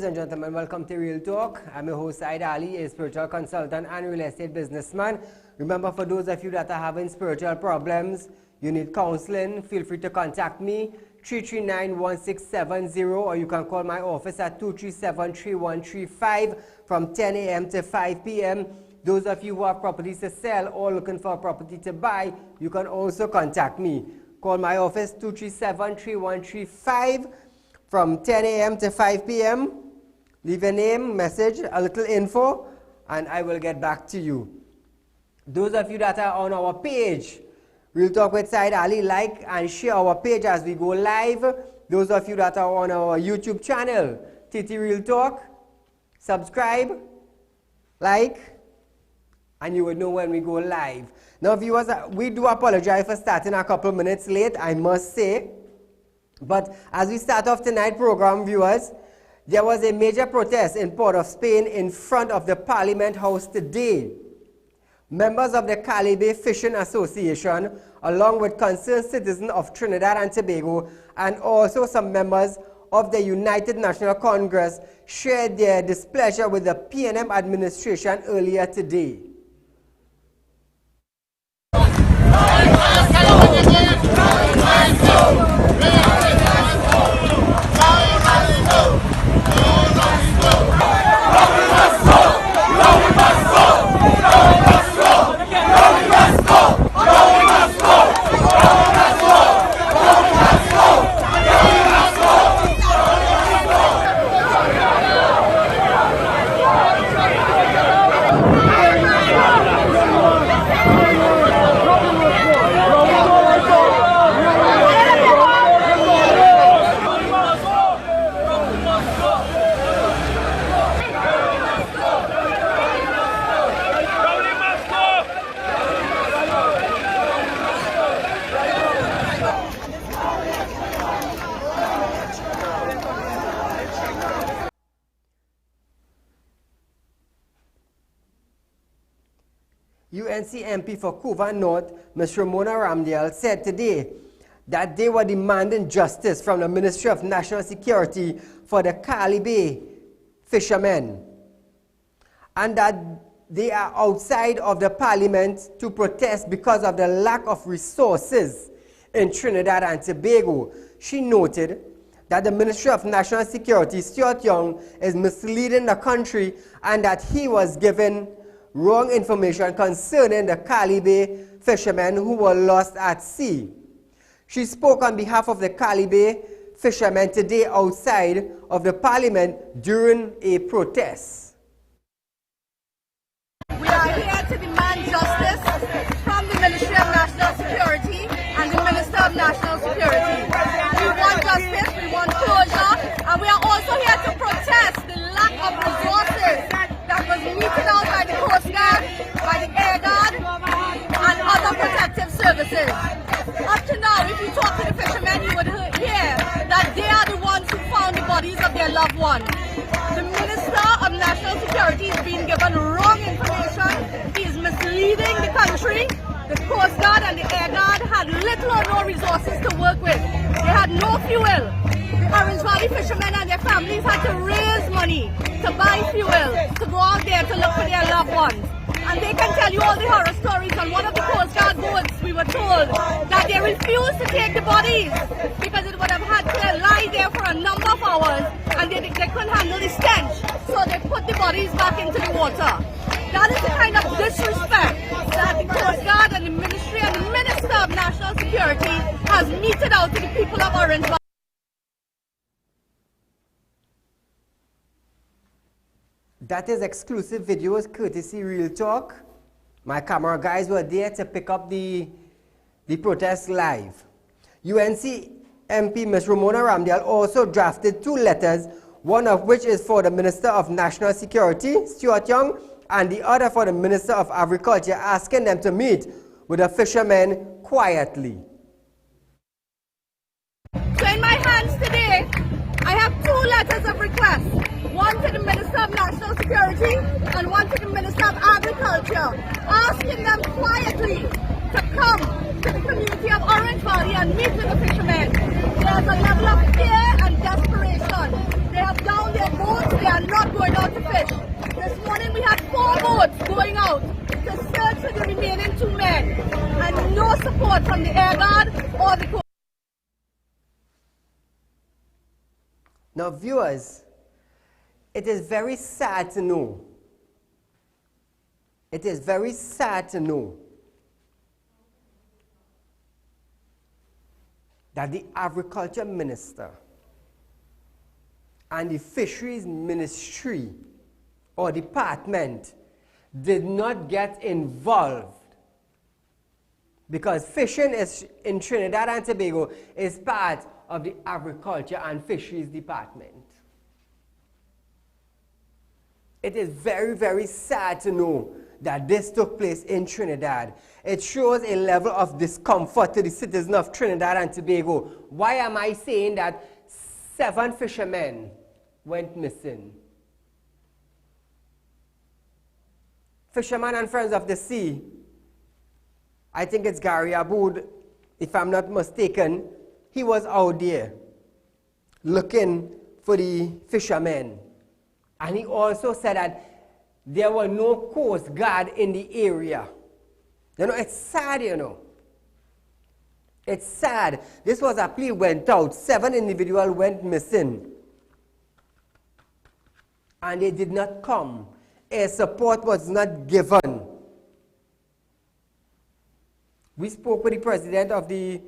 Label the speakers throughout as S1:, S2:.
S1: Ladies and gentlemen, welcome to Real Talk. I'm your host, Saieed Ali, a spiritual consultant and real estate businessman. Remember, for those of you that are having spiritual problems, you need counseling, feel free to contact me, 339-1670, or you can call my office at 237-3135 from 10 a.m. to 5 p.m. Those of you who have properties to sell or looking for a property to buy, you can also contact me. Call my office, 237-3135 from 10 a.m. to 5 p.m. Leave a name, message, a little info, and I will get back to you. Those of you that are on our page, Real Talk with Saieed Ali, like and share our page as we go live. Those of you that are on our YouTube channel, TT Real Talk, subscribe, like, and you will know when we go live. Now, viewers, we do apologize for starting a couple minutes late, I must say. But as we start off tonight's program, viewers, there was a major protest in Port of Spain in front of the Parliament House today. Members of the Caribe Fishing Association, along with concerned citizens of Trinidad and Tobago, and also some members of the United National Congress, shared their displeasure with the PNM administration earlier today. UNC MP for Couva North, Ms. Ramona Ramdale, said today that they were demanding justice from the Ministry of National Security for the Caribe fishermen, and that they are outside of the parliament to protest because of the lack of resources in Trinidad and Tobago. She noted that the Ministry of National Security, Stuart Young, is misleading the country and that he was given wrong information concerning the Caribe fishermen who were lost at sea. She spoke on behalf of the Caribe fishermen today outside of the parliament during a protest.
S2: We are here to demand justice from the Ministry of National Security and the Minister of National Security. We want justice, we want closure, and we are also here to protest the lack of resources that was meted out by the Coast Guard, by the Air Guard, and other protective services. Up to now, if you talk to the fishermen, you would hear that they are the ones who found the bodies of their loved ones. The Minister of National Security is being given wrong information. He is misleading the country. The Coast Guard and the Air Guard had little or no resources to work with. They had no fuel. The Orange Valley fishermen and their families had to raise money to buy fuel, to go out there to look for their loved ones. And they can tell you all the horror stories. On one of the Coast Guard boats, we were told that they refused to take the bodies because it would have had to lie there for a number of hours and they couldn't handle the stench. So they put the bodies back into the water. That is the kind of disrespect that the Coast Guard and the Ministry and the Minister of National Security has meted out to the people of Orange Valley.
S1: That is exclusive videos courtesy Real Talk. My camera guys were there to pick up the protest live. UNC MP Ms. Ramona Ramdale also drafted 2 letters, one of which is for the Minister of National Security, Stuart Young, and the other for the Minister of Agriculture, asking them to meet with the fishermen quietly.
S2: So in my hands today, I have 2 letters of request. One to the Minister of National Security and one to the Minister of Agriculture, asking them quietly to come to the community of Orange Valley and meet with the fishermen. There's a level of fear and desperation. They have down their boats out to fish. This morning we had 4 boats going out to search for the remaining 2 men, and no support from the Air Guard or the Coast.
S1: Now, viewers, it is very sad to know. It is very sad to know that the Agriculture Minister and the Fisheries Ministry or Department did not get involved, because fishing in Trinidad and Tobago is part of the Agriculture and Fisheries Department. It is very, very sad to know that this took place in Trinidad. It shows a level of discomfort to the citizens of Trinidad and Tobago. Why am I saying that 7 fishermen went missing? Fishermen and Friends of the Sea, I think it's Gary Aboud, if I'm not mistaken, he was out there looking for the fishermen. And he also said that there were no Coast Guard in the area. You know, it's sad, you know. It's sad. This was a plea went out. 7 individuals went missing. And they did not come. Air support was not given. We spoke with the president of the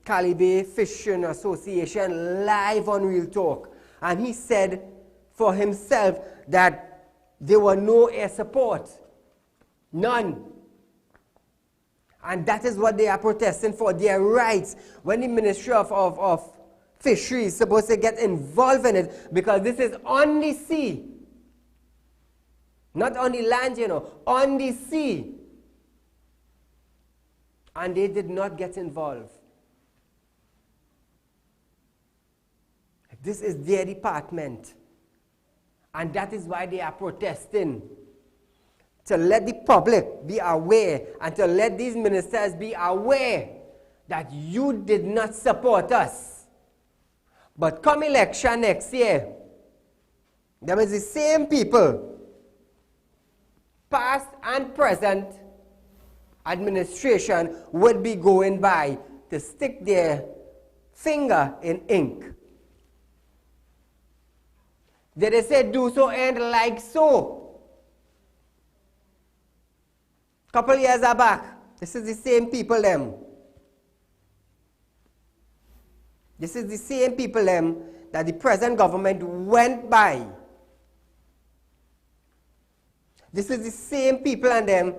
S1: Cali Bay Fishing Association live on Real Talk. And he said for himself that there were no air support. None. And that is what they are protesting for, their rights. When the Ministry of Fisheries is supposed to get involved in it, because this is on the sea. Not on the land, you know, on the sea. And they did not get involved. This is their department. And that is why they are protesting. To let the public be aware and to let these ministers be aware that you did not support us. But come election next year, there is the same people, past and present administration, would be going by to stick their finger in ink. Did they say do so and like so? Couple years back, this is the same people them. This is the same people them that the present government went by. This is the same people and them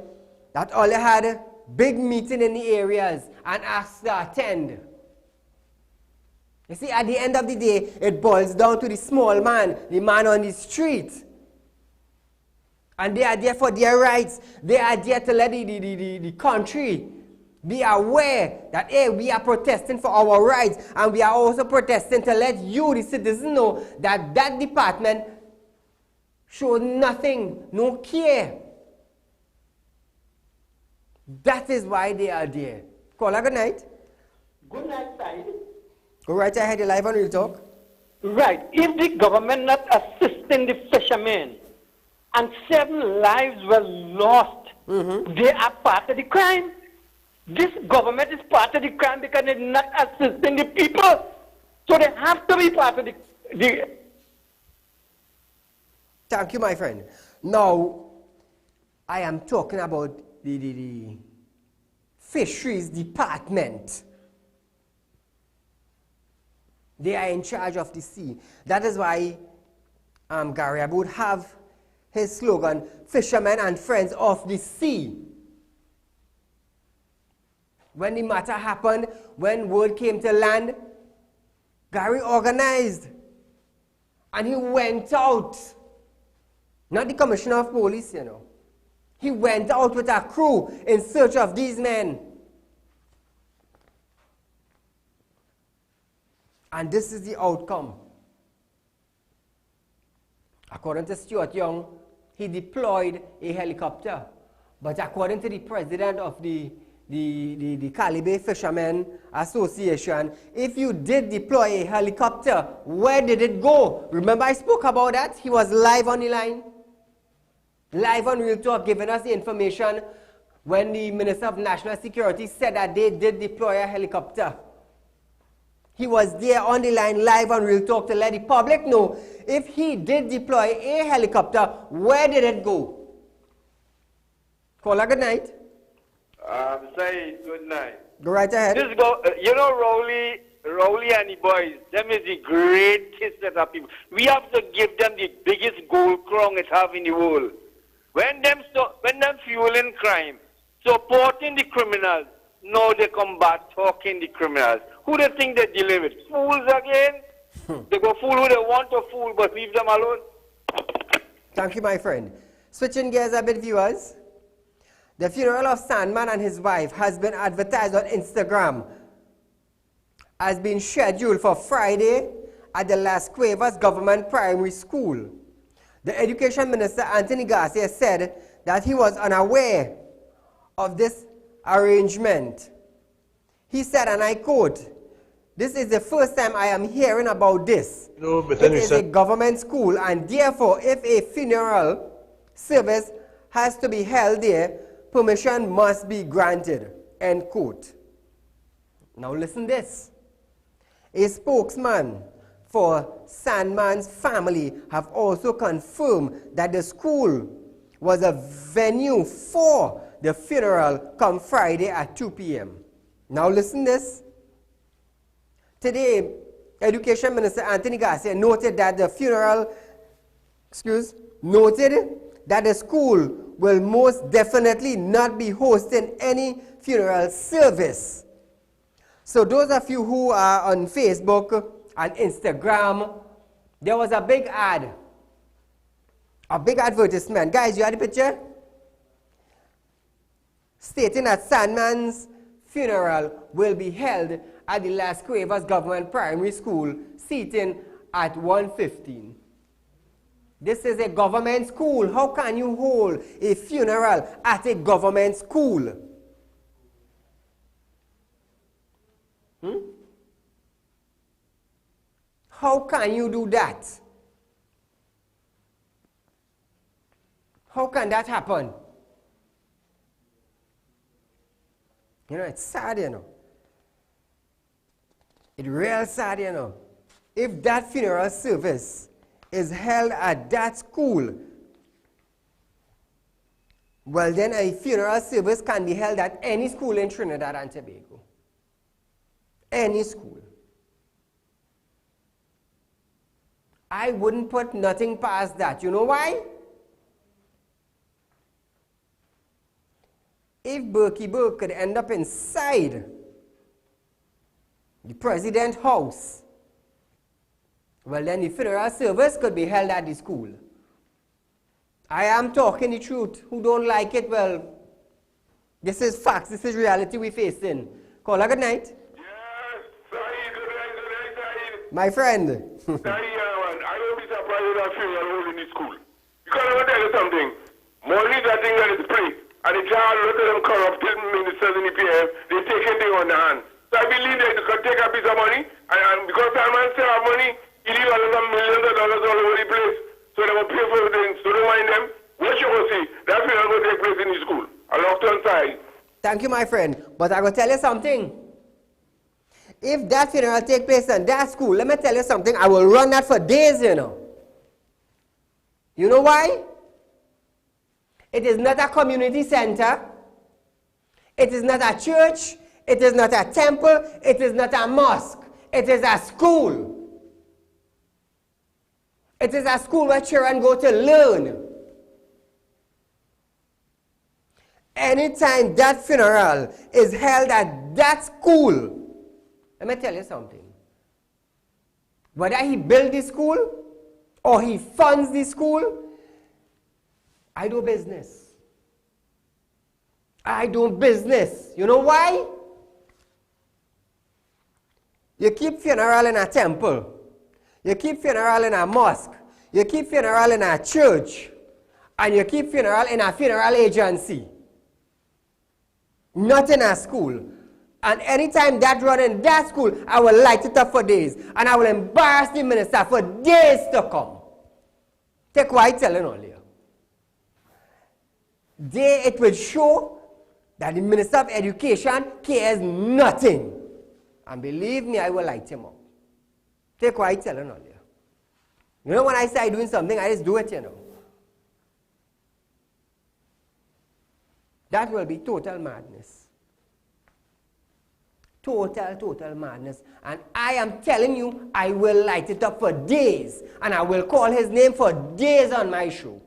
S1: that only had a big meeting in the areas and asked to attend. You see, at the end of the day, it boils down to the small man, the man on the street. And they are there for their rights. They are there to let the country be aware that, hey, we are protesting for our rights. And we are also protesting to let you, the citizens, know that that department shows nothing, no care. That is why they are there. Caller, good night.
S3: Good night, Said.
S1: Go right ahead, you're live on Real Talk.
S3: Right. If the government not assisting the fishermen and 7 lives were lost, they are part of the crime. This government is part of the crime because they're not assisting the people. So they have to be part of the...
S1: Thank you, my friend. Now, I am talking about the Fisheries Department. They are in charge of the sea. That is why Gary Aboud have his slogan, Fishermen and Friends of the Sea. When the matter happened, when word came to land, Gary organized. And he went out. Not the Commissioner of Police, you know. He went out with a crew in search of these men. And this is the outcome. According to Stuart Young, he deployed a helicopter. But according to the president of the the Calibre Fishermen Association, if you did deploy a helicopter, where did it go? Remember I spoke about that? He was live on the line. Live on Real Talk, giving us the information when the Minister of National Security said that they did deploy a helicopter. He was there on the line, live on Real Talk, to let the public know if he did deploy a helicopter, where did it go? Caller, good night.
S4: Say good night.
S1: Go right ahead.
S4: You know, Rowley and the boys, them is the greatest set of people. We have to give them the biggest gold crown it have in the world. When them fueling crime, supporting the criminals, now they come back talking the criminals. Who they think they're dealing with? Fools again? They go fool who they want to fool, but leave them alone.
S1: Thank you, my friend. Switching gears a bit, viewers. The funeral of Sandman and his wife has been advertised on Instagram, has been scheduled for Friday at the Las Cuevas Government Primary School. The Education Minister, Anthony Garcia, said that he was unaware of this arrangement. He said, and I quote, "This is the first time I am hearing about this. It is a government school, and therefore, if a funeral service has to be held there, permission must be granted," end quote. Now listen this. A spokesman for Sandman's family have also confirmed that the school was a venue for the funeral come Friday at 2 p.m. Now listen this. Today, Education Minister Anthony Garcia noted that the school will most definitely not be hosting any funeral service. So those of you who are on Facebook and Instagram, there was a big ad, a big advertisement. Guys, you had the picture? Stating that Sandman's funeral will be held at the Las Cuevas Government Primary School, seating at 1:15. This is a government school. How can you hold a funeral at a government school? How can you do that? How can that happen? You know, it's sad, you know. It's real sad, you know. If that funeral service is held at that school, well then a funeral service can be held at any school in Trinidad and Tobago. Any school. I wouldn't put nothing past that. You know why? If Berkey Burke could end up inside the president's house, well then the funeral service could be held at the school. I am talking the truth. Who don't like it, well, this is facts. This is reality we're facing. Caller, good night.
S5: Yes, Saieed, good night, Saieed.
S1: My friend.
S5: Saieed, I don't be surprised with that funeral holding in school. Because I want to tell you something. Money that thing that is free. And the child, look at them corrupted ministers in the PF, they're taking things on the hand. So I believe they could take a piece of money, and because Salman still have money, he leave a lot of millions of dollars all over the place. So they will pay for things. So don't mind them. What you will see, that funeral will take place in the school. A left-hand side.
S1: Thank you, my friend. But I will tell you something. If that funeral take place in that school, let me tell you something, I will run that for days, you know. You know why? It is not a community center. It is not a church. It is not a temple. It is not a mosque. It is a school. It is a school where children go to learn. Anytime that funeral is held at that school, let me tell you something. Whether he built the school or he funds the school, I do business. I do business. You know why? You keep funeral in a temple. You keep funeral in a mosque. You keep funeral in a church. And you keep funeral in a funeral agency. Not in a school. And anytime that run in that school, I will light it up for days. And I will embarrass the minister for days to come. Take what I'm telling all you. There it will show that the Minister of Education cares nothing. And believe me, I will light him up. Take what I'm telling all you. You know when I say I'm doing something, I just do it, you know. That will be total madness. Total madness. And I am telling you, I will light it up for days. And I will call his name for days on my show.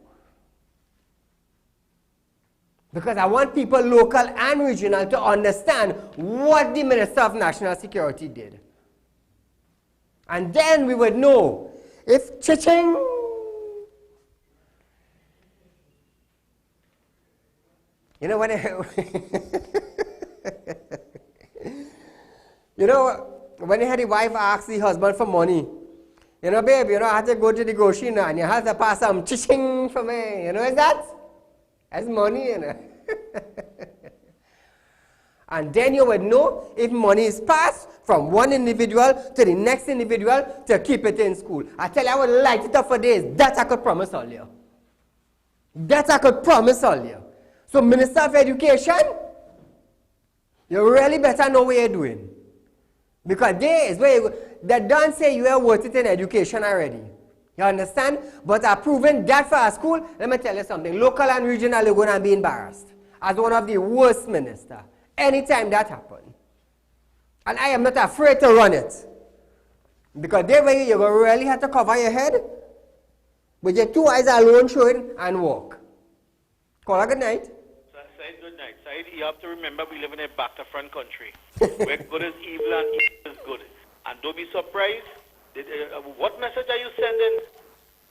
S1: Because I want people local and regional to understand what the Minister of National Security did. And then we would know if cha-ching, you know when you know when he had the wife ask the husband for money, you know, babe, you know, I had to go to the grocery now and you have to pass some cha-ching for me. You know, is that? That's money, you know. And then you would know if money is passed from one individual to the next individual to keep it in school. I tell you, I would light it up for days. That I could promise all you. That I could promise all you. So, Minister of Education, you really better know what you're doing. Because there is where they don't say you are worth it in education already. You understand? But I've proven that for a school. Let me tell you something. Local and regional, you're going to be embarrassed. As one of the worst ministers. Anytime that happens. And I am not afraid to run it. Because there way you're going to really have to cover your head. With your two eyes alone showing and walk. Call a good night.
S4: Said good night. Said, you have to remember we live in a back-to-front country. Where good is evil and evil is good. And don't be surprised. What message are you sending?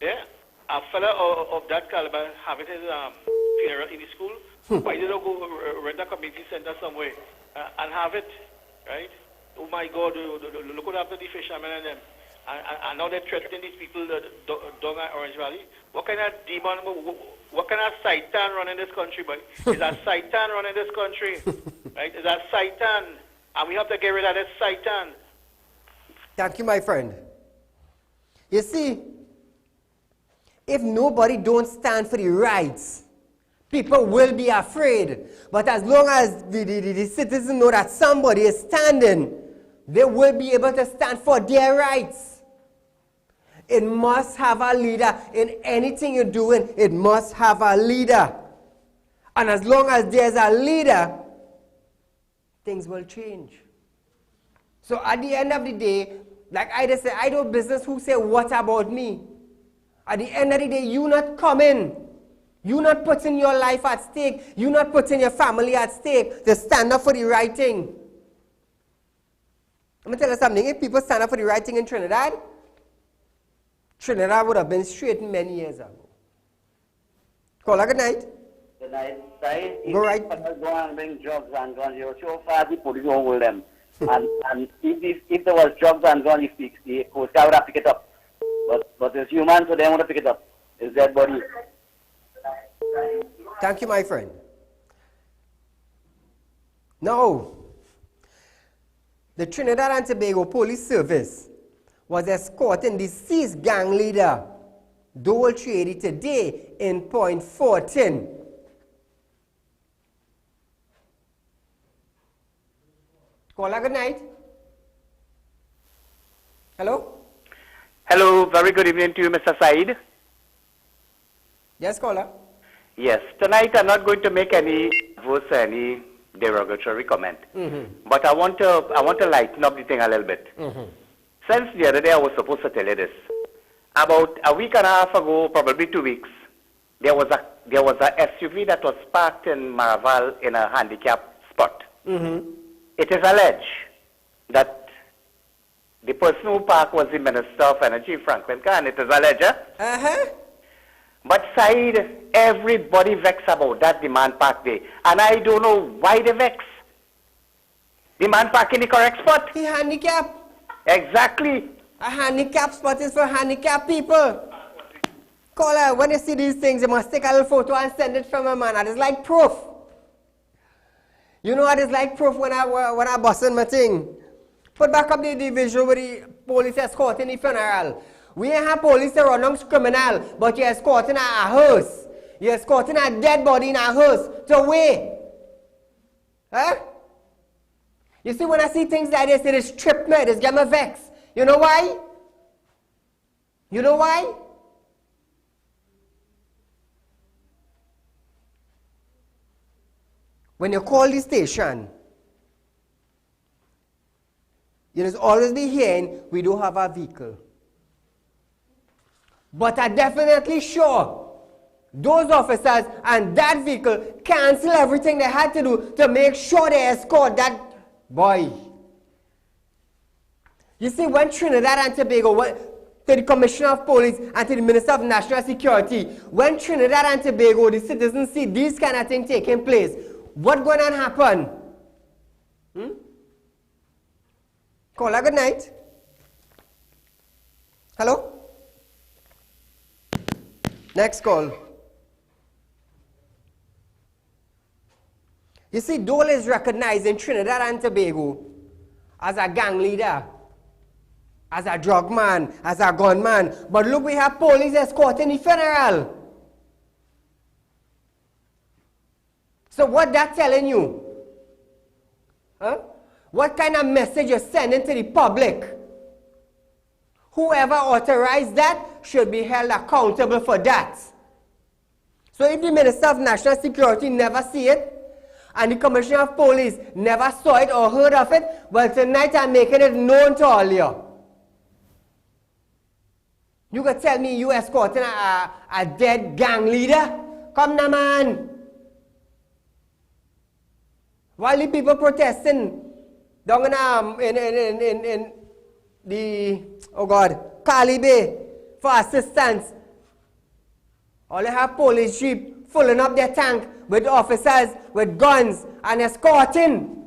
S4: Yeah. A fella of that caliber having his funeral in the school. Why did I go rent a community center somewhere and have it? Right? Oh my God, look what happened to the fishermen and them. And now they're threatening these people down at Orange Valley. What kind of demon, what kind of Satan running this country, boy? Is that Satan running this country? Right? Is that Satan? And we have to get rid of this Satan.
S1: Thank you, my friend. You see, if nobody don't stand for the rights, people will be afraid. But as long as the citizens know that somebody is standing, they will be able to stand for their rights. It must have a leader. In anything you're doing, it must have a leader. And as long as there's a leader, things will change. So at the end of the day, like I just say, I do business who say, what about me? At the end of the day, you not coming. You not putting your life at stake. You not putting your family at stake to stand up for the right thing. I'm going to tell you something. If people stand up for the right thing in Trinidad, Trinidad would have been straight many years ago. Caller, good night.
S6: Good night. Said,
S1: go right.
S6: Go and bring drugs and guns. You're so far the police won't hold them. And if there was drugs and guns, the Coast Guard would have picked it up. But it's human, so they want to pick it up. It's dead body.
S1: Thank you, my friend. No. The Trinidad and Tobago Police Service was escorting the deceased gang leader, Dole Trady, today in Point 14. Caller, good night. Hello?
S7: Hello, very good evening to you, Mr. Saeed.
S1: Yes, caller.
S7: Yes, tonight I'm not going to make any derogatory comment, but I want to lighten up the thing a little bit. Since the other day I was supposed to tell you this, about a week and a half ago, probably 2 weeks, there was a SUV that was parked in Maraval in a handicap spot. It is alleged that the person who parked was the Minister of Energy, Franklin Khan. It is alleged. But Saeed, everybody vexed about that demand park day. And I don't know why they vex. Demand park in the correct spot.
S1: He handicapped.
S7: Exactly.
S1: A handicap spot is for handicapped people. Caller, when you see these things, you must take a little photo and send it from a man. That is like proof. You know what it's like, Prof, when I busted my thing? Put back up the visual with the police escorting the funeral. We ain't have police around on criminal, but you're escorting a hearse. You're escorting a dead body in a hearse to where? Huh? You see, when I see things like this, it is trip me, it is get me vexed. You know why? You know why? When you call the station, you must always be hearing, we don't have a vehicle. But I'm definitely sure those officers and that vehicle cancel everything they had to do to make sure they escort that boy. You see, when Trinidad and Tobago went to the Commissioner of Police and to the Minister of National Security, when Trinidad and Tobago, the citizens see these kind of things taking place, what going to happen? Call a good night. Hello? Next call. You see, Dole is recognized in Trinidad and Tobago as a gang leader, as a drug man, as a gunman. But look, we have police escorting the funeral. So what that telling you? Huh? What kind of message you're sending to the public? Whoever authorized that should be held accountable for that. So if the Minister of National Security never see it, and the Commissioner of Police never saw it or heard of it, well, tonight I'm making it known to all you. You could tell me you escorting a dead gang leader? Come now, man. While the people protesting down in the, oh God, Cali Bay for assistance, all they have police jeep filling up their tank with officers, with guns, and escorting.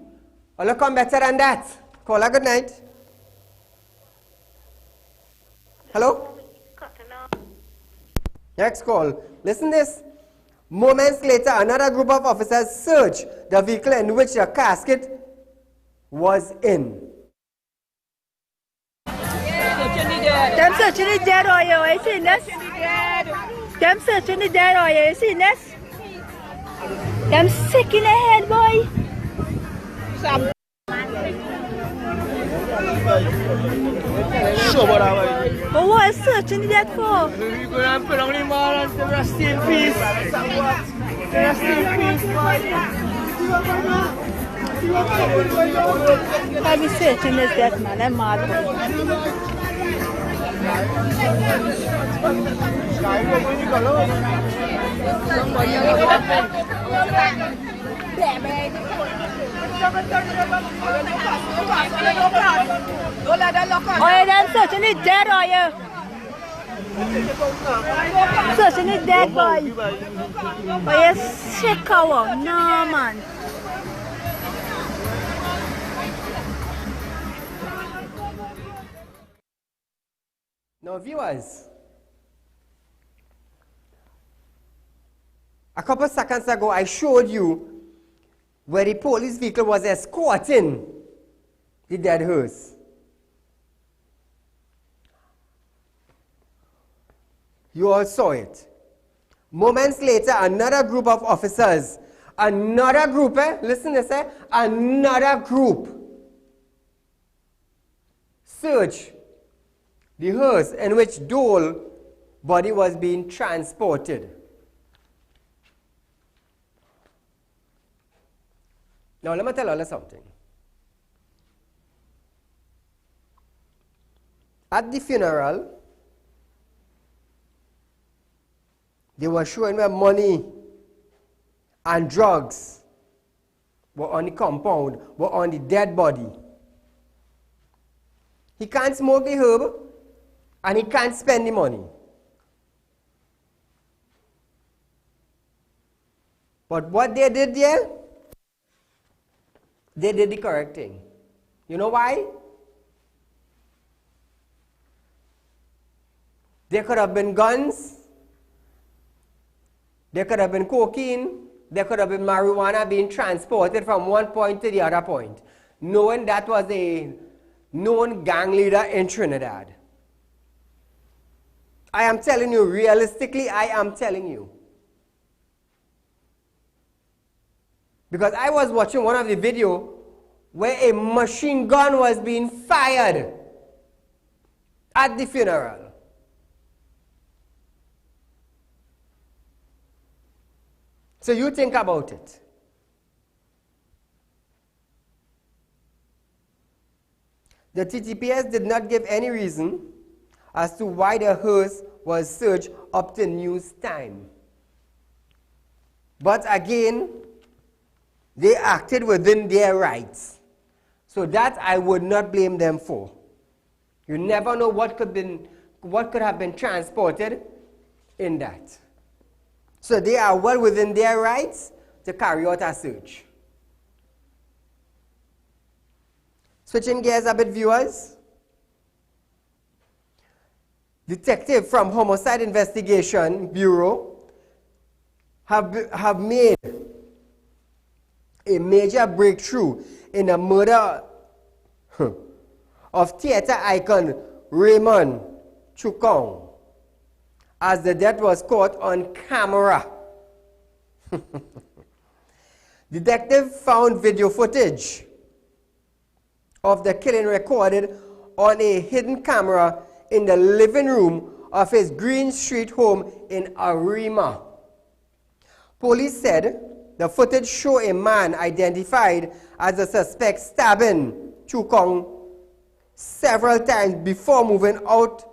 S1: All they come better than that. Call a good night. Hello? Next call. Listen this. Moments later, another group of officers searched the vehicle in which the casket was in.
S2: Them searching the dead oil, you seen this? Them searching the dead oil, you seen this? Them sick in the head, boy. But what is searching the dead for?
S8: We're going to put on the man and the rest in peace. The rest in peace, boy.
S2: I'll be searching this dead man, I'm mad. Oh, yeah, them searching the dead, are you? Searching the dead, boy. Oh, you sick, oh, no, man.
S1: Now, viewers, a couple seconds ago, I showed you where the police vehicle was escorting the dead hearse. You all saw it. Moments later, another group of officers, another group, listen to this, another group searched the hearse in which Dole's body was being transported. Now let me tell you something. At the funeral, they were showing where money and drugs were on the compound, were on the dead body. He can't smoke the herb, and he can't spend the money. But what they did there, they did the correct thing. You know why? There could have been guns, there could have been cocaine, there could have been marijuana being transported from one point to the other point, knowing that was a known gang leader in Trinidad. I am telling you, realistically, I am telling you. Because I was watching one of the videos where a machine gun was being fired at the funeral. So you think about it. The TTPS did not give any reason as to why the hearse was searched up to news time. But again, they acted within their rights. So that I would not blame them for. You never know what could have been transported in that. So they are well within their rights to carry out a search. Switching gears a bit, viewers. Detective from Homicide Investigation Bureau have made a major breakthrough in the murder of theater icon Raymond Chukong, as the death was caught on camera. Detective found video footage of the killing recorded on a hidden camera in the living room of his Green Street home in Arima. Police said the footage showed a man identified as the suspect stabbing Chukong several times before moving out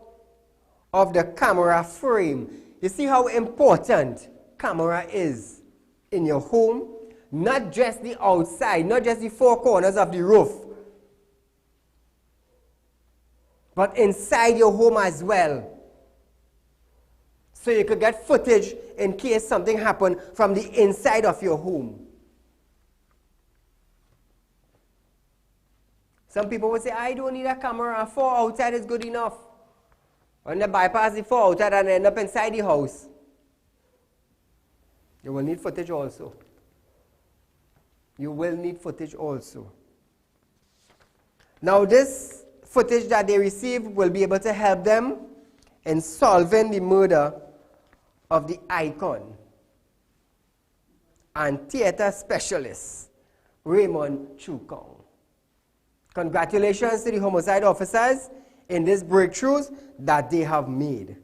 S1: of the camera frame. You see how important camera is in your home? Not just the outside, not just the four corners of the roof, but inside your home as well. So you could get footage in case something happened from the inside of your home. Some people would say, I don't need a camera, 4 outside is good enough. When they bypass the 4 outside and end up inside the house, you will need footage also. You will need footage also. Now this footage that they receive will be able to help them in solving the murder of the icon and theater specialist Raymond Chukong. Congratulations to the homicide officers in these breakthroughs that they have made.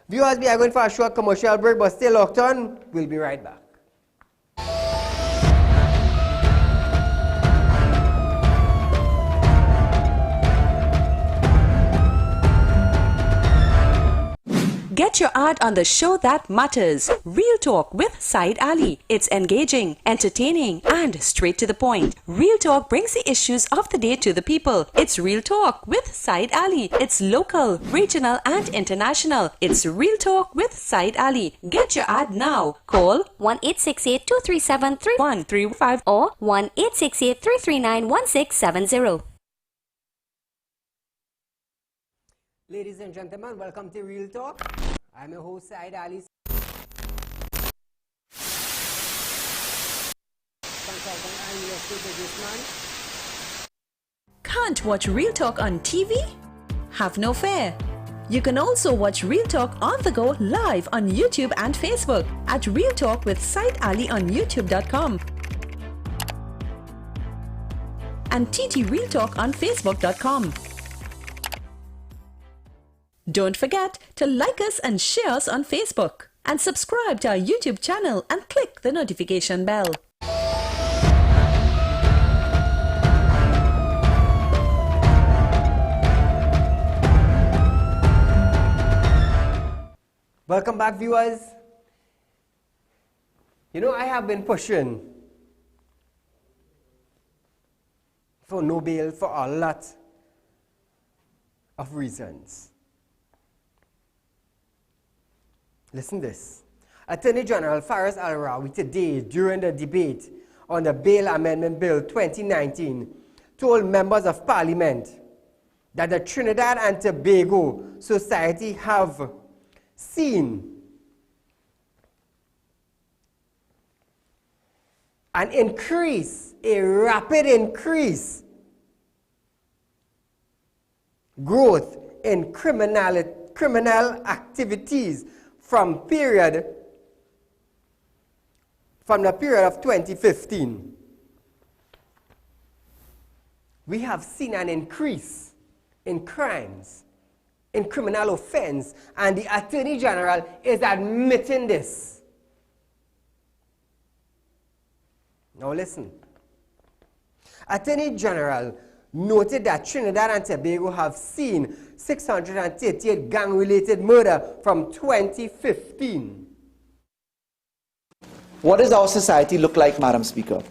S1: Viewers, we are going for a short commercial break, but stay locked on. We'll be right back.
S9: Get your ad on the show that matters. Real Talk with Saieed Ali. It's engaging, entertaining, and straight to the point. Real Talk brings the issues of the day to the people. It's Real Talk with Saieed Ali. It's local, regional, and international. It's Real Talk with Saieed Ali. Get your ad now. Call 1-868-237-3135 or 1-868-339-1670.
S1: Ladies and gentlemen, welcome to Real Talk. I'm your host, Saieed Ali, consultant and real estate businessman.
S9: Can't watch Real Talk on TV? Have no fear. You can also watch Real Talk on the go live on YouTube and Facebook at Real Talk with Saieed Ali on YouTube.com and TT Real Talk on Facebook.com. Don't forget to like us and share us on Facebook and subscribe to our YouTube channel and click the notification bell.
S1: Welcome back, viewers. You know, I have been pushing for no bail for a lot of reasons. Listen this. Attorney General Faris Al-Rawi today, during the debate on the Bail Amendment Bill 2019, told members of Parliament that the Trinidad and Tobago Society have seen an increase, a rapid increase, growth in criminal activities from the period of 2015. We have seen an increase in crimes, in criminal offense, and the Attorney General is admitting this. Now listen. Attorney General noted that Trinidad and Tobago have seen 638 gang-related murder from 2015.
S10: What does our society look like, Madam Speaker?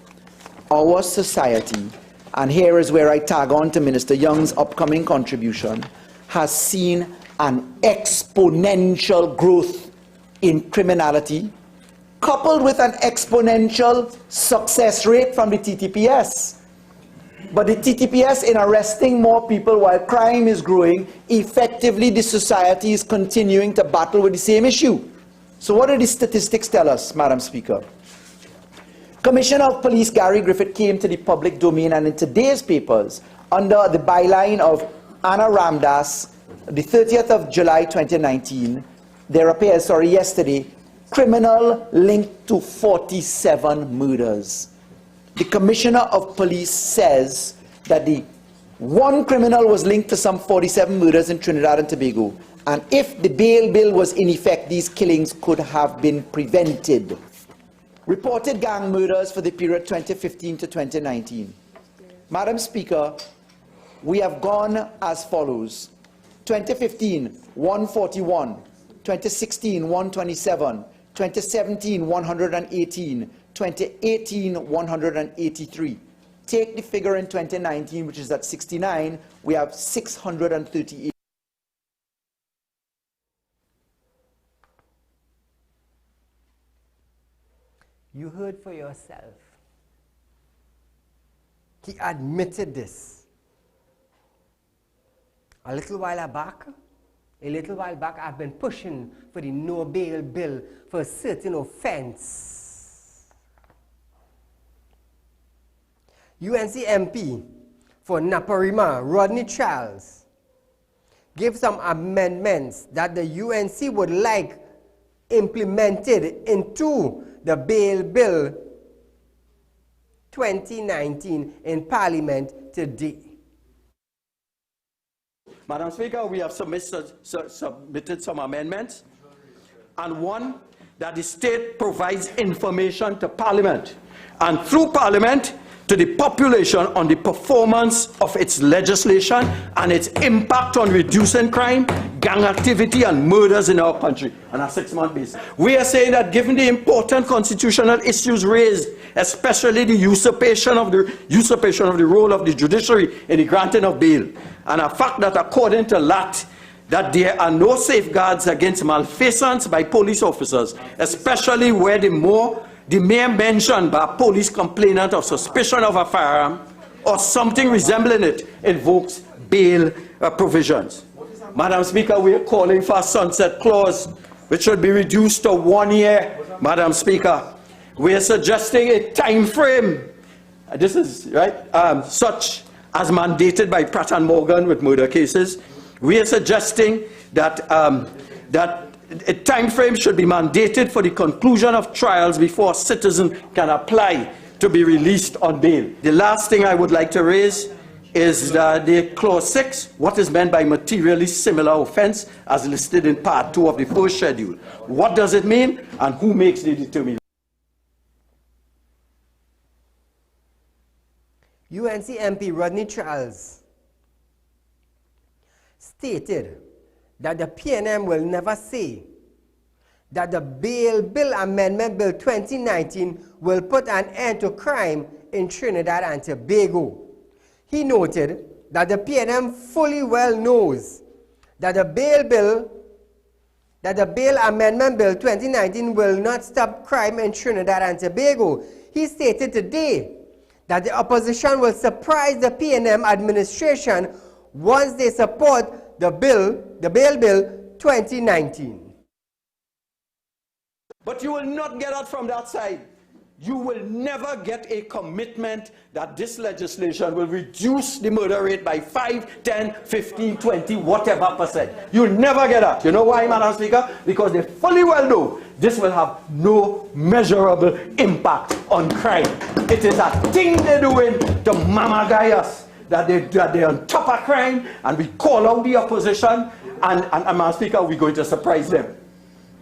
S10: Our society, and here is where I tag on to Minister Young's upcoming contribution, has seen an exponential growth in criminality, coupled with an exponential success rate from the TTPS. But the TTPS, in arresting more people while crime is growing, effectively the society is continuing to battle with the same issue. So what do the statistics tell us, Madam Speaker? Commissioner of Police Gary Griffith came to the public domain, and in today's papers, under the byline of Anna Ramdas, the 30th of July 2019, there appears, yesterday, criminal linked to 47 murders. The Commissioner of Police says that the one criminal was linked to some 47 murders in Trinidad and Tobago, and if the bail bill was in effect, these killings could have been prevented. Reported gang murders for the period 2015 to 2019. Madam Speaker, we have gone as follows. 2015, 141. 2016, 127. 2017, 118. 2018, 183. Take the figure in 2019, which is at 69, we have 638.
S1: You heard for yourself. He admitted this. A little while back, I've been pushing for the no bail bill for a certain offense. UNC MP for Naparima, Rodney Charles, gave some amendments that the UNC would like implemented into the bail bill 2019 in Parliament today.
S11: Madam Speaker, we have submitted some amendments, and one, that the state provides information to Parliament, and through Parliament to the population on the performance of its legislation and its impact on reducing crime, gang activity and murders in our country on a 6-month basis. We are saying that given the important constitutional issues raised, especially the usurpation of the role of the judiciary in the granting of bail, and a fact that according to LAT, that there are no safeguards against malfeasance by police officers, especially where the mere mention by a police complainant of suspicion of a firearm or something resembling it invokes bail provisions. Madam Speaker, we are calling for a sunset clause which should be reduced to 1 year. Madam Speaker, we are suggesting a time frame, this is right, such as mandated by Pratt and Morgan with murder cases. We are suggesting that a time frame should be mandated for the conclusion of trials before a citizen can apply to be released on bail. The last thing I would like to raise is the clause 6, what is meant by materially similar offense as listed in part 2 of the first schedule. What does it mean, and who makes the determination?
S1: UNC MP Rodney Charles stated that the PNM will never say that the Bail Bill Amendment Bill 2019 will put an end to crime in Trinidad and Tobago. He noted that the PNM fully well knows that the Bail Amendment Bill 2019 will not stop crime in Trinidad and Tobago. He stated today that the opposition will surprise the PNM administration once they support the Bail Bill 2019.
S11: But you will not get out from that side. you will never get a commitment that this legislation will reduce the murder rate by 5, 10, 15, 20, whatever percent. You'll never get that. You know why, Madam Speaker? Because they fully well know this will have no measurable impact on crime. It is a thing they're doing to mamagay us, that they're on top of crime, and we call out the opposition, and Madam Speaker, we're going to surprise them.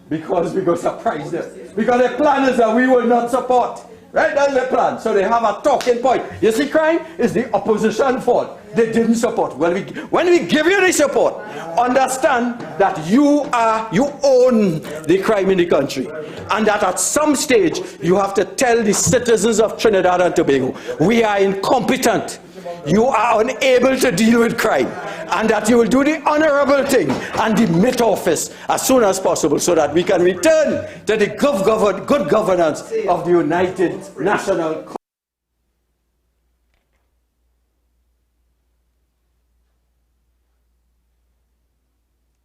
S11: Because we're going to surprise them. Because the plan is that we will not support. Right? That's the plan. So they have a talking point. You see, crime is the opposition fault. They didn't support. When we give you the support, understand that you own the crime in the country. And that at some stage, you have to tell the citizens of Trinidad and Tobago, we are incompetent. You are unable to deal with crime, and that you will do the honorable thing and demit office as soon as possible so that we can return to the good governance of the United National.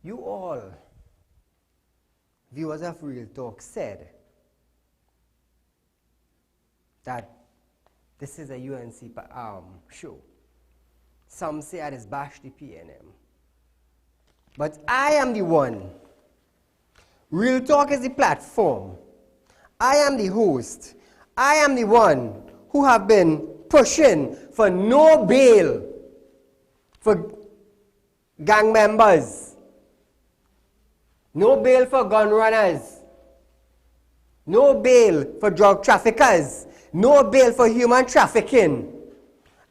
S1: You all, viewers of Real Talk, said that this is a UNC show. Some say it is bash the PNM. But I am the one. Real Talk is the platform. I am the host. I am the one who have been pushing for no bail for gang members. No bail for gun runners. No bail for drug traffickers. No bail for human trafficking.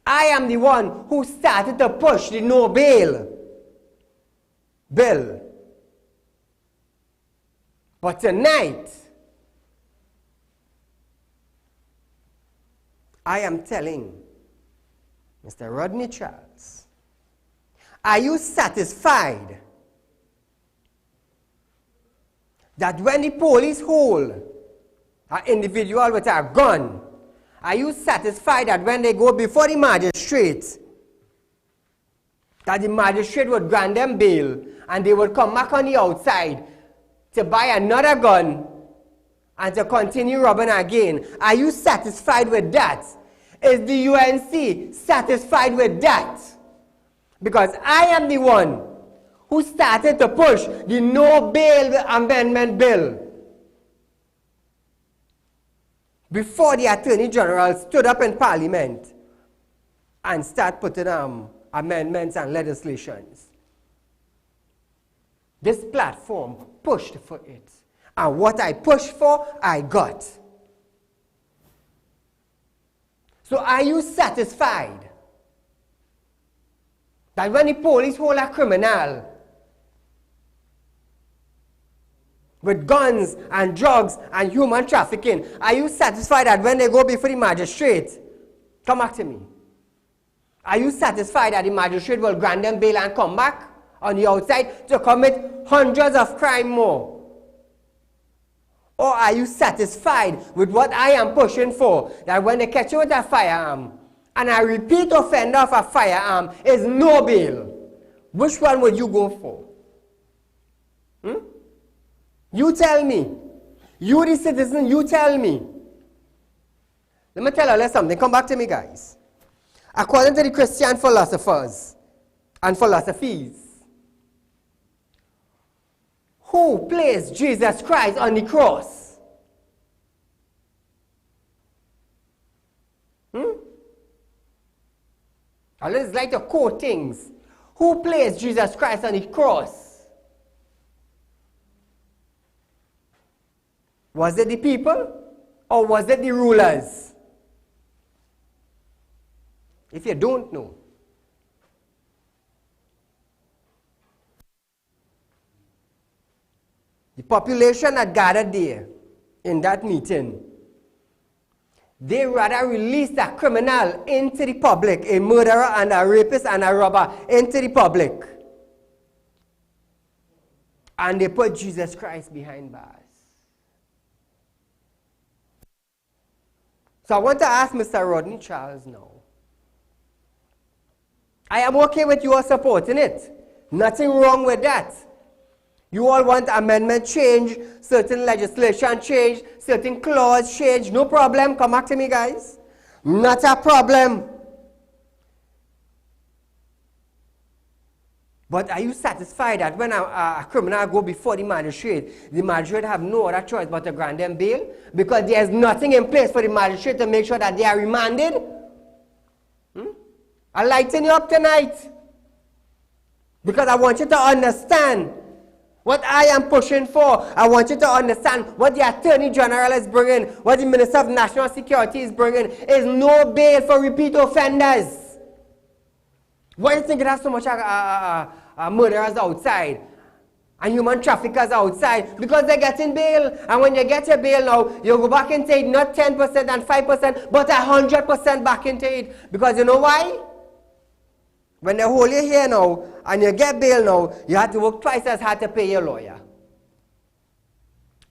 S1: I am the one who started to push the no bail bill. But tonight, I am telling Mr. Rodney Charles, are you satisfied that when the police hold an individual with a gun, are you satisfied that when they go before the magistrate, that the magistrate would grant them bail and they would come back on the outside to buy another gun and to continue robbing again? Are you satisfied with that? Is the UNC satisfied with that? Because I am the one who started to push the no bail amendment bill before the Attorney General stood up in Parliament and started putting amendments and legislations. This platform pushed for it. And what I pushed for, I got. So are you satisfied that when the police hold a criminal with guns and drugs and human trafficking, are you satisfied that when they go before the magistrate, come back to me, are you satisfied that the magistrate will grant them bail and come back on the outside to commit hundreds of crimes more? Or are you satisfied with what I am pushing for, that when they catch you with a firearm, and a repeat offender of a firearm is no bail? Which one would you go for? You tell me. You the citizen, you tell me. Let me tell you something. Come back to me, guys. According to the Christian philosophers and philosophies, who placed Jesus Christ on the cross? I just like to quote things. Who placed Jesus Christ on the cross? Was it the people or was it the rulers? If you don't know, the population that gathered there in that meeting, they rather released a criminal into the public, a murderer and a rapist and a robber into the public. And they put Jesus Christ behind bars. So I want to ask Mr. Rodney Charles now. I am okay with you supporting it. Nothing wrong with that. You all want amendment change, certain legislation change, certain clause change. No problem. Come back to me, guys. Not a problem. But are you satisfied that when a criminal go before the magistrate have no other choice but to grant them bail? Because there is nothing in place for the magistrate to make sure that they are remanded? I'll lighten you up tonight. Because I want you to understand what I am pushing for. I want you to understand what the Attorney General is bringing, what the Minister of National Security is bringing, is no bail for repeat offenders. Why do you think it has so much murderers outside and human traffickers outside? Because they're getting bail. And when you get your bail now, you go back into it, not 10% and 5%, but 100% back into it. Because you know why? When they hold you here now, and you get bail now, you have to work twice as hard to pay your lawyer.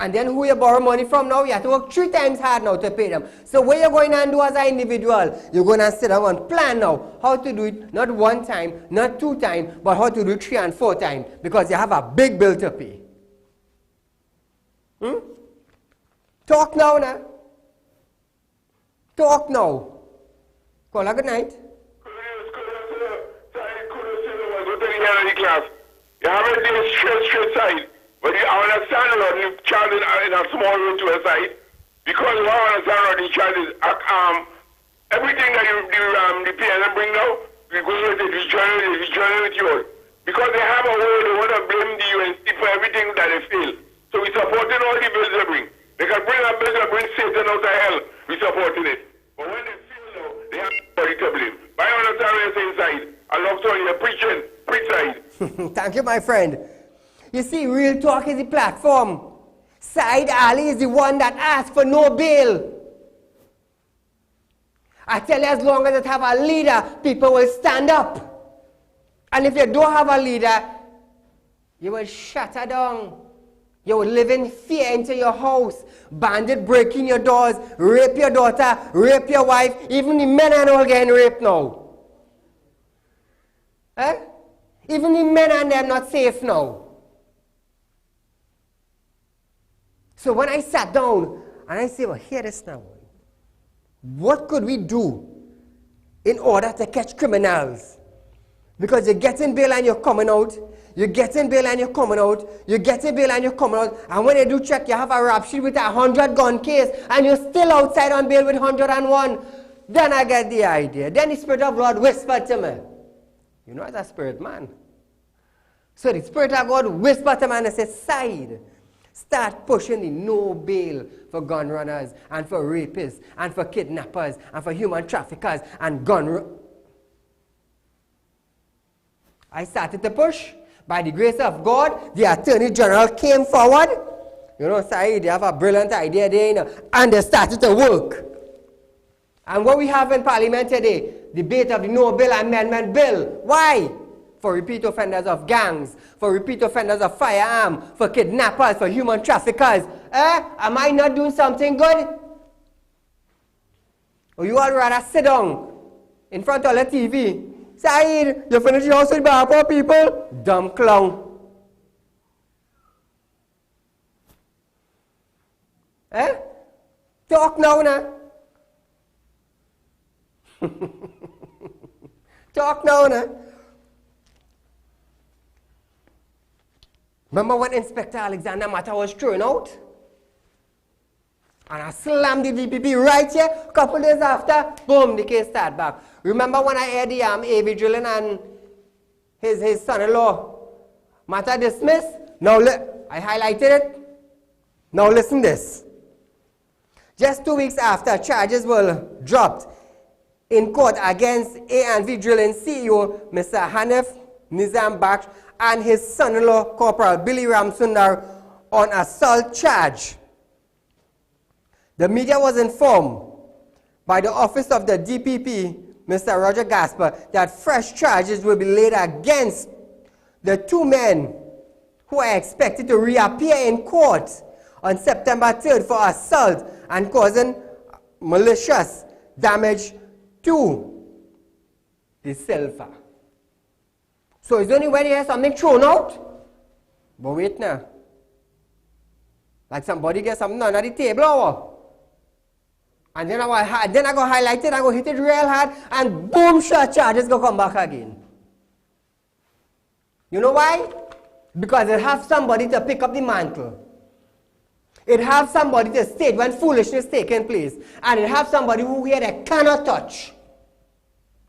S1: And then who you borrow money from now, you have to work 3 times hard now to pay them. So what you're going to do as an individual, you're going to sit down and plan now how to do it, not 1 time, not 2 times, but how to do it 3 and 4 times, because you have a big bill to pay. Talk now, nah. Talk now. Call a good night.
S5: Class. You have a day straight side. But I understand that the child is in a small room to a side. Because I understand that the child is everything that the PNM bring now, we go with it, we join with you all. Because they have a way, they want to blame the UNC for everything that they fail. So we're supporting all the bills they bring. They can bring a bill that brings Satan out of hell. We're supporting it. But when they fail now, they have nobody to blame. But I understand what you're saying inside. I love to you're preaching.
S1: Thank you, my friend. You see, Real Talk is the platform. Saieed Ali is the one that asked for no bail. I tell you, as long as it have a leader, people will stand up. And if you don't have a leader, you will shatter down. You will live in fear into your house. Bandit breaking your doors, rape your daughter, rape your wife. Even the men are all getting raped now. Eh? Even the men and them not safe now. So when I sat down and I said, well, hear this now. What could we do in order to catch criminals? Because you're getting bail and you're coming out. You're getting bail and you're coming out. You're getting bail and you're coming out. And when they do check, you have a rap sheet with 100 gun case and you're still outside on bail with 101. Then I get the idea. Then the Spirit of God whispered to me. You know, as a spirit man. So the Spirit of God whispered to me and said, Saieed, start pushing the no bail for gun runners and for rapists and for kidnappers and for human traffickers and I started to push. By the grace of God, the Attorney General came forward. You know, Saieed, they have a brilliant idea there, you know, and they started to work. And what we have in Parliament today, debate of the No Bill Amendment Bill. Why? For repeat offenders of gangs, for repeat offenders of firearm, for kidnappers, for human traffickers. Am I not doing something good? Or you all rather sit down in front of the TV? Saieed, you finish your house with poor people? Dumb clown. Talk now, nah. Talk now, nah. Remember when Inspector Alexander Matter was thrown out? And I slammed the DPP right here. A couple days after, boom, the case started back. Remember when I heard the A. Vigilant and his son-in-law matter dismissed? Now, I highlighted it. Now listen this. Just 2 weeks after charges were dropped in court against A&V Drilling CEO, Mr. Hanif Nizam Baksh, and his son-in-law, Corporal Billy Ramsundar, on assault charge. The media was informed by the office of the DPP, Mr. Roger Gasper, that fresh charges will be laid against the 2 men who are expected to reappear in court on September 3rd for assault and causing malicious damage to the silver. So it's only when you hear something thrown out But wait now. Like somebody get something under the table or and then I go highlight it, I go hit it real hard, and boom, shot charges go come back again. You know why? Because it have somebody to pick up the mantle. It have somebody to state when foolishness taking place. And it have somebody who here they cannot touch.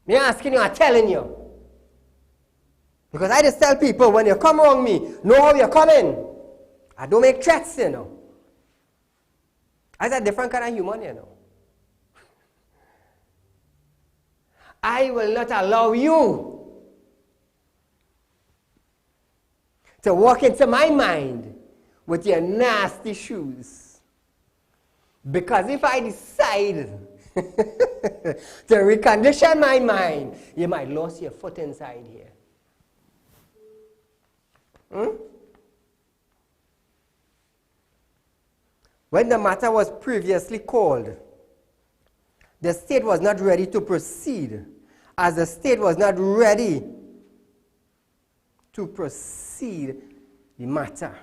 S1: Me asking you, I'm telling you. Because I just tell people, when you come around me, know how you're coming. I don't make threats, you know. I'm a different kind of human, you know. I will not allow you to walk into my mind with your nasty shoes. Because if I decide to recondition my mind, you might lose your foot inside here. When the matter was previously called, the state was not ready to proceed, as the state was not ready to proceed the matter.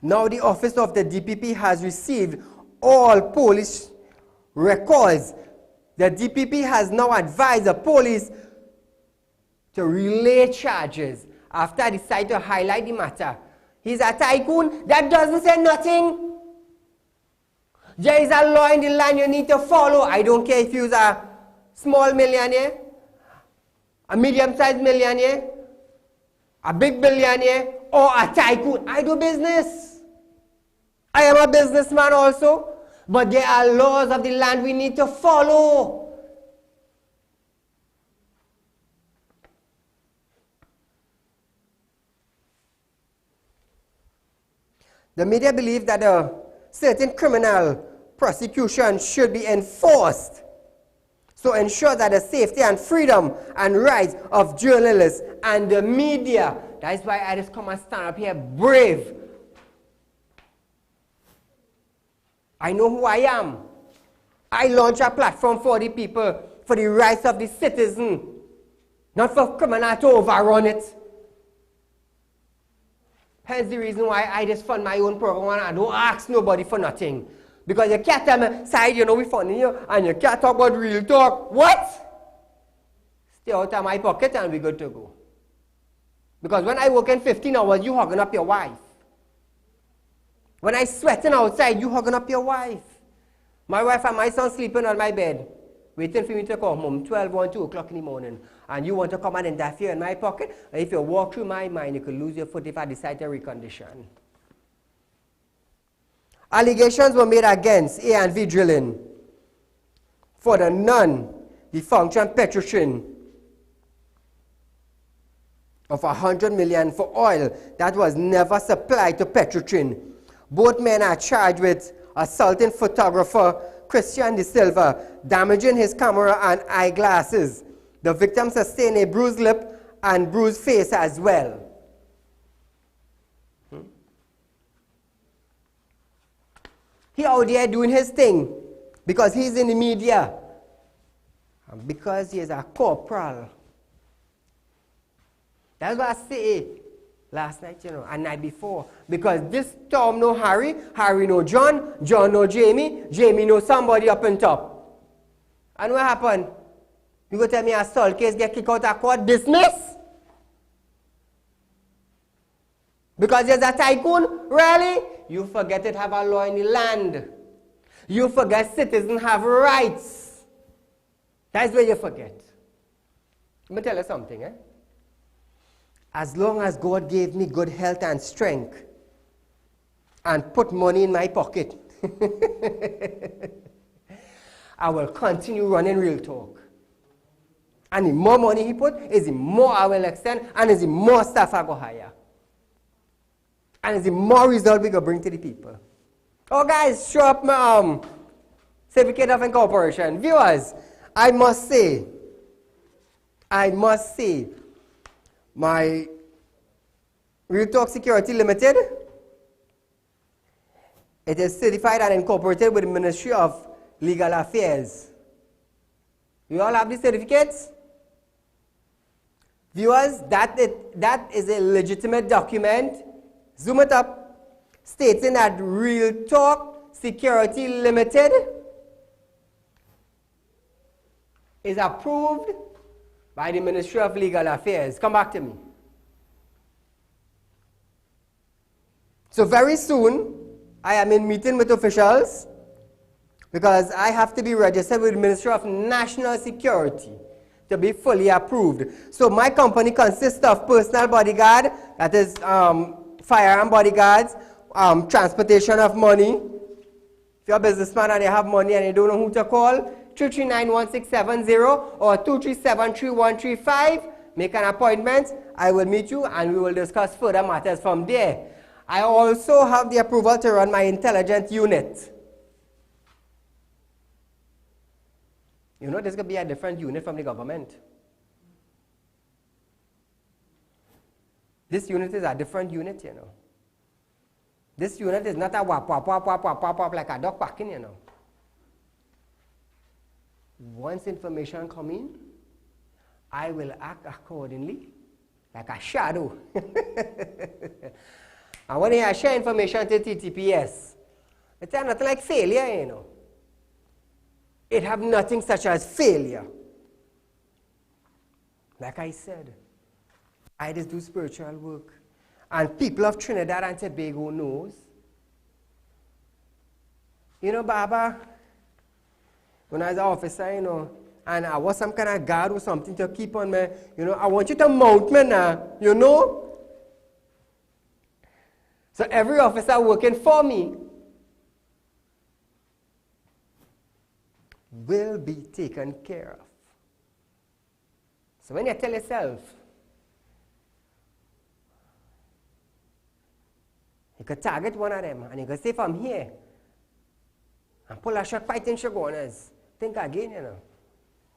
S1: Now the office of the DPP has received all police records. The DPP has now advised the police to relay charges after I decide to highlight the matter. He's a tycoon that doesn't say nothing. There is a law in the land you need to follow. I don't care if you're a small millionaire, a medium-sized millionaire, a big billionaire, or a tycoon. I do business. I am a businessman also. But there are laws of the land we need to follow. The media believe that a certain criminal prosecution should be enforced to ensure that the safety and freedom and rights of journalists and the media. That is why I just come and stand up here brave. I know who I am. I launch a platform for the people, for the rights of the citizen, not for criminals to overrun it. Hence the reason why I just fund my own program and I don't ask nobody for nothing. Because you can't tell me, Said, you know we funding you, and you can't talk about real talk. What? Stay out of my pocket and we're good to go. Because when I work in 15 hours, you hugging up your wife. When I sweating outside, you hugging up your wife. My wife and my son sleeping on my bed, waiting for me to come home 12, 1, 2 o'clock in the morning. And you want to come and interfere in my pocket? And if you walk through my mind, you could lose your foot if I decide to recondition. Allegations were made against A&V Drilling for the non-defunction Petrotrin of 100 million for oil that was never supplied to Petrotrin. Both men are charged with assaulting photographer Christian De Silva, damaging his camera and eyeglasses. The victim sustained a bruised lip and bruised face as well. He out there doing his thing because he's in the media and because he is a corporal. That's what I say last night, you know, and night before. Because this Tom know Harry, Harry know John, John know Jamie, Jamie know somebody up on top. And what happened? You go tell me a assault case get kicked out of court, dismiss? Because there's a tycoon? Really? You forget it have a law in the land. You forget citizens have rights. That's where you forget. Let me tell you something, eh? As long as God gave me good health and strength and put money in my pocket, I will continue running Real Talk. And the more money he put, is the more I will extend, and is the more staff I go hire. And is the more result we go bring to the people. Oh guys, show up my certificate of incorporation. Viewers, I must say, my Real Talk Security Limited, it is certified and incorporated with the Ministry of Legal Affairs. You all have the certificates? Viewers, that is a legitimate document zoom it up, stating that Real Talk Security Limited is approved by the Ministry of Legal Affairs. Come back to me. So very soon, I am in meeting with officials because I have to be registered with the Ministry of National Security to be fully approved. So my company consists of personal bodyguard, that is firearm bodyguards, transportation of money. If you're a businessman and you have money and you don't know who to call, 339-1670 or 237-3135. Make an appointment. I will meet you and we will discuss further matters from there. I also have the approval to run my intelligence unit. You know, this could be a different unit from the government. This unit is a different unit, you know. This unit is not a wap, wap, wap, wap, wap, wap, wap, like a dog barking, you know. Once information comes in, I will act accordingly, like a shadow. And when I share information to TTPS, it's nothing like failure, you know. It have nothing such as failure. Like I said, I just do spiritual work. And people of Trinidad and Tobago knows. You know, Baba, when I was an officer, you know, and I was some kind of guard or something to keep on me, you know, I want you to mount me now, you know. So every officer working for me will be taken care of. So when you tell yourself, you could target one of them and you could say from here and pull a shot fighting shogunas. Think again, you know.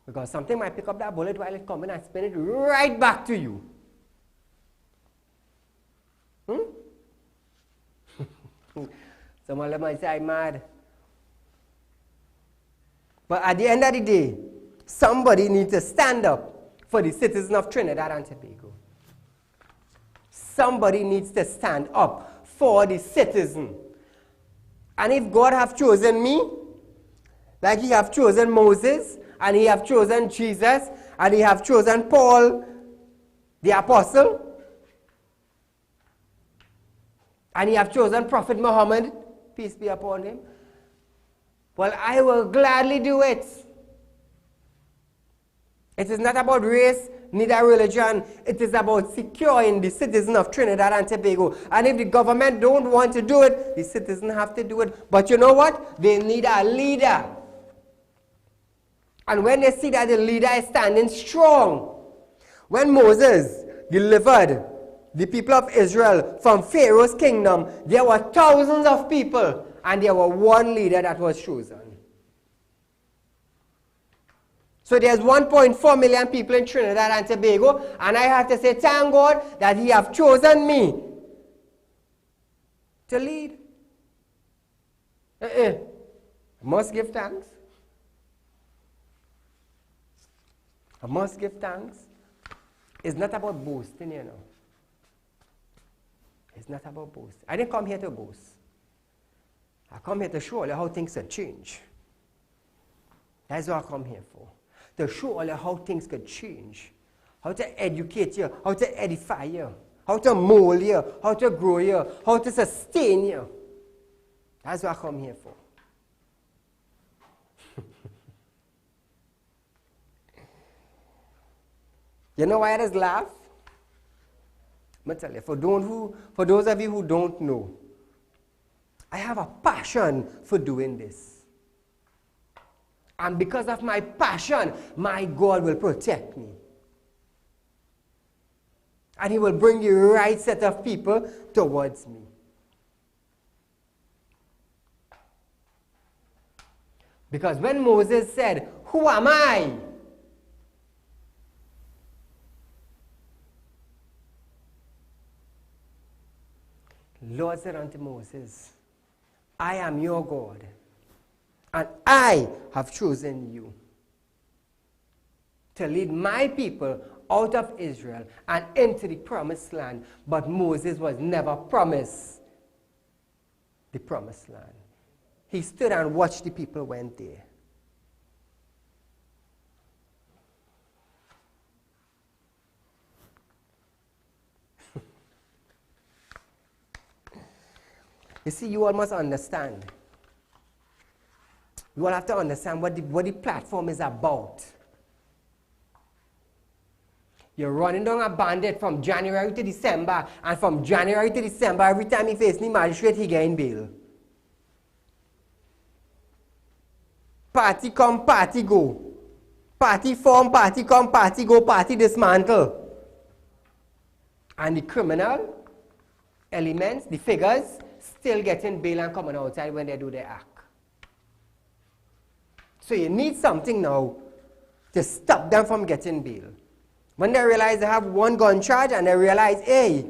S1: Because something might pick up that bullet while it's coming and spin it right back to you. Some of them might say I'm mad. But at the end of the day, somebody needs to stand up for the citizens of Trinidad and Tobago. Somebody needs to stand up for the citizen. And if God have chosen me, like he have chosen Moses, and he have chosen Jesus, and he have chosen Paul, the apostle, and he have chosen Prophet Muhammad, peace be upon him, well, I will gladly do it. It is not about race, neither religion. It is about securing the citizen of Trinidad and Tobago. And if the government don't want to do it, the citizens have to do it. But you know what? They need a leader. And when they see that the leader is standing strong, when Moses delivered the people of Israel from Pharaoh's kingdom, there were thousands of people, and there was one leader that was chosen. So there's 1.4 million people in Trinidad and Tobago, and I have to say, thank God that he have chosen me to lead. I must give thanks. I must give thanks. It's not about boasting, you know. It's not about boasting. I didn't come here to boast. I come here to show you how things can change. That's what I come here for. To show you how things can change. How to educate you, how to edify you, how to mold you, how to grow you, how to sustain you. That's what I come here for. You know why I just laugh? Let me tell you, for those of you who don't know, I have a passion for doing this. And because of my passion, my God will protect me. And he will bring the right set of people towards me. Because when Moses said, "Who am I?" Lord said unto Moses, "I am your God, and I have chosen you to lead my people out of Israel and into the promised land. But Moses was never promised the promised land. He stood and watched the people went there. You see, you all must understand. You all have to understand what the platform is about. You're running down a bandit from January to December, and from January to December, every time he faces the magistrate, he gets bail. Party come, party go. Party form, party come, party go, party dismantle. And the criminal elements, the figures, still getting bail and coming outside when they do their act. So you need something now to stop them from getting bail. When they realize they have one gun charge and they realize, hey,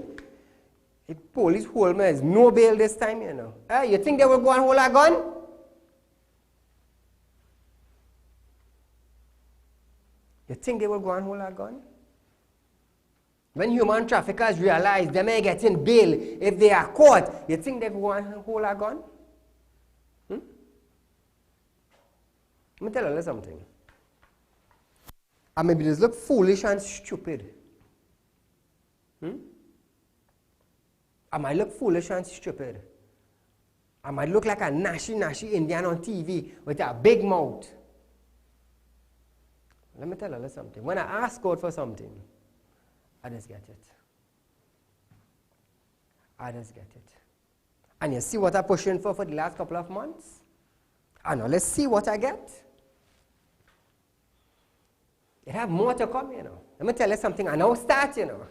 S1: the police hold me, there's no bail this time, you know. Hey, you think they will go and hold a gun? You think they will go and hold a gun? When human traffickers realize they may get in bail if they are caught, you think they will go and hold a gun? Let me tell you something. I maybe just look foolish and stupid. I might look foolish and stupid. I might look like a nashy Indian on TV with a big mouth. Let me tell you something. When I ask God for something, I just get it. I just get it. And you see what I'm pushing for the last couple of months? I know, let's see what I get. It have more to come, you know. Let me tell you something. I now start, you know.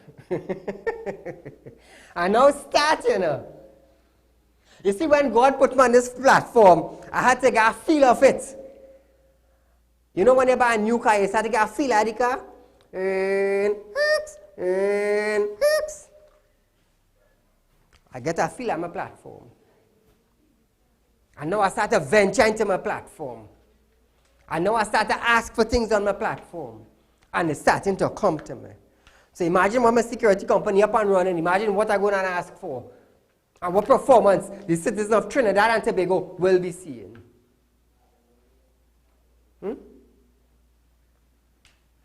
S1: I now start, you know. You see, when God put me on this platform, I had to get a feel of it. You know when you buy a new car, you start to get a feel of the car? I get a feel on my platform. And now I start to venture into my platform. And now I start to ask for things on my platform. And it's starting to come to me. So imagine when my security company up and running. Imagine what I'm going to ask for. And what performance the citizens of Trinidad and Tobago will be seeing.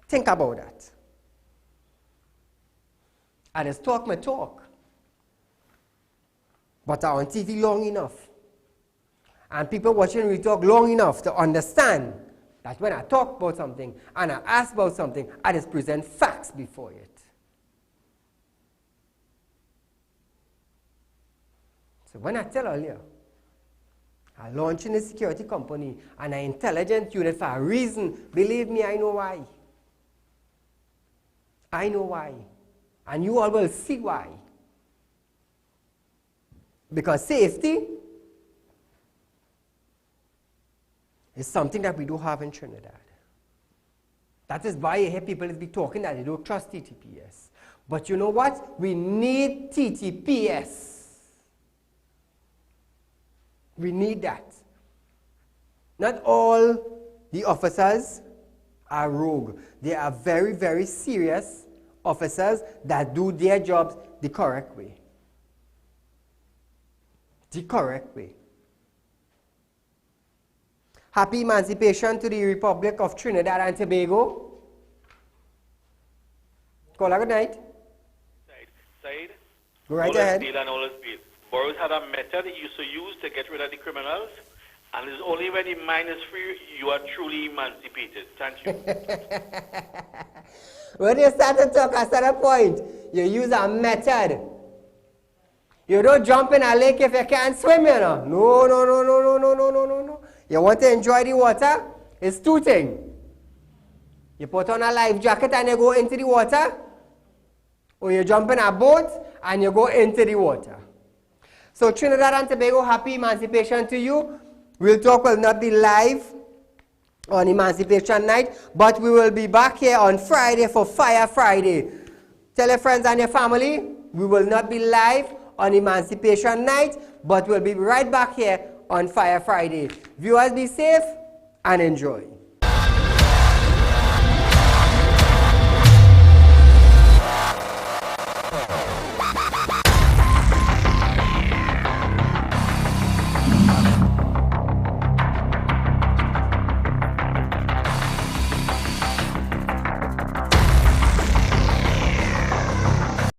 S1: Think about that. I just talk my talk. But I'm on TV long enough. And people watching me talk long enough to understand that when I talk about something and I ask about something, I just present facts before it. So when I tell earlier, I launch in a security company and an intelligence unit for a reason, believe me, I know why. I know why. And you all will see why. Because safety is something that we do have in Trinidad. That is why you hear people be talking that they don't trust TTPS. But you know what? We need TTPS. We need that. Not all the officers are rogue. They are very, very serious officers that do their jobs the correct way. The correct way. Happy emancipation to the Republic of Trinidad and Tobago. Call a good night.
S12: Said,
S1: go right ahead.
S12: Boroughs had a method he used to use to get rid of the criminals, and it's only when the mind is free you are truly emancipated. Thank you.
S1: When you start to talk at a point, you use a method. You don't jump in a lake if you can't swim, you know. No. You want to enjoy the water? It's two things. You put on a life jacket and you go into the water, or you jump in a boat and you go into the water. So Trinidad and Tobago, happy emancipation to you. Real Talk will not be live on Emancipation Night, but we will be back here on Friday for Fire Friday. Tell your friends and your family, we will not be live on Emancipation Night, but we'll be right back here on Fire Friday. Viewers, be safe and enjoy.